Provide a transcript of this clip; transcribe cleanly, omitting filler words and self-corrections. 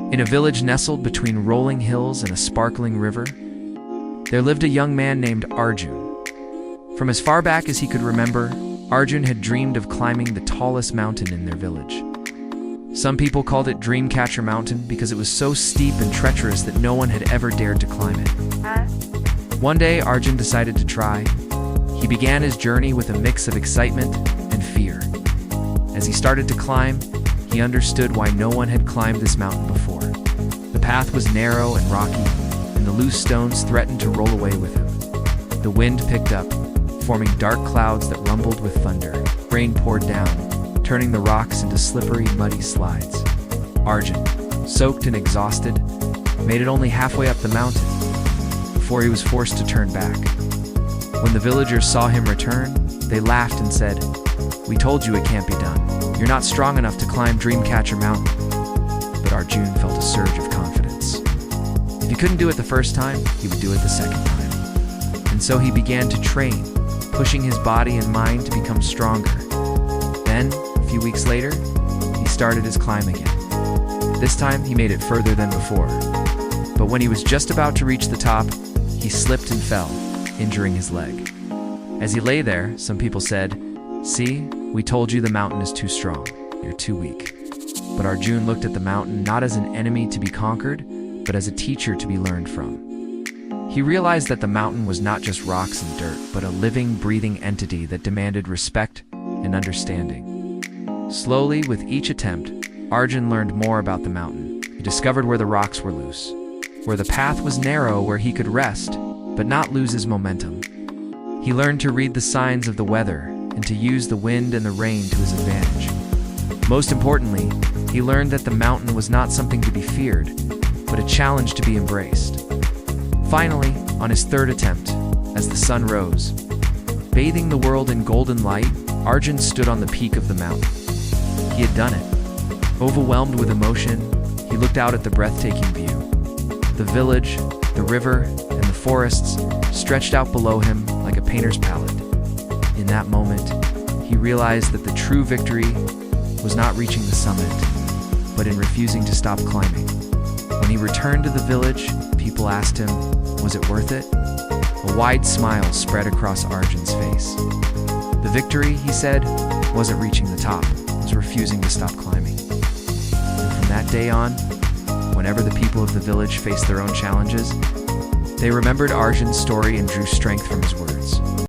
In a village nestled between rolling hills and a sparkling river, there lived a young man named Arjun. From as far back as he could remember, Arjun had dreamed of climbing the tallest mountain in their village. Some people called it Dreamcatcher Mountain because it was so steep and treacherous that no one had ever dared to climb it. One day, Arjun decided to try. He began his journey with a mix of excitement and fear. As he started to climb, he understood why no one had climbed this mountain before. The path was narrow and rocky, and the loose stones threatened to roll away with him. The wind picked up, forming dark clouds that rumbled with thunder. Rain poured down, turning the rocks into slippery, muddy slides. Arjun, soaked and exhausted, made it only halfway up the mountain before he was forced to turn back. When the villagers saw him return, they laughed and said, "We told you it can't be done. You're not strong enough to climb Dreamcatcher Mountain." But Arjun felt a surge of confidence. If he couldn't do it the first time, he would do it the second time. And so he began to train, pushing his body and mind to become stronger. Then, a few weeks later, he started his climb again. This time, he made it further than before. But when he was just about to reach the top, he slipped and fell, injuring his leg. As he lay there, some people said, "See, we told you the mountain is too strong. You're too weak." But Arjun looked at the mountain not as an enemy to be conquered, but as a teacher to be learned from. He realized that the mountain was not just rocks and dirt, but a living, breathing entity that demanded respect and understanding. Slowly, with each attempt, Arjun learned more about the mountain. He discovered where the rocks were loose, where the path was narrow, where he could rest, but not lose his momentum. He learned to read the signs of the weather and to use the wind and the rain to his advantage. Most importantly, he learned that the mountain was not something to be feared, but a challenge to be embraced. Finally, on his third attempt, as the sun rose, bathing the world in golden light, Arjun stood on the peak of the mountain. He had done it. Overwhelmed with emotion, he looked out at the breathtaking view. The village, the river, and the forests stretched out below him like a painter's palette. In that moment, he realized that the true victory was not reaching the summit, but in refusing to stop climbing. When he returned to the village, people asked him, was it worth it? A wide smile spread across Arjun's face. The victory, he said, wasn't reaching the top, it was refusing to stop climbing. And from that day on, whenever the people of the village faced their own challenges, they remembered Arjun's story and drew strength from his words.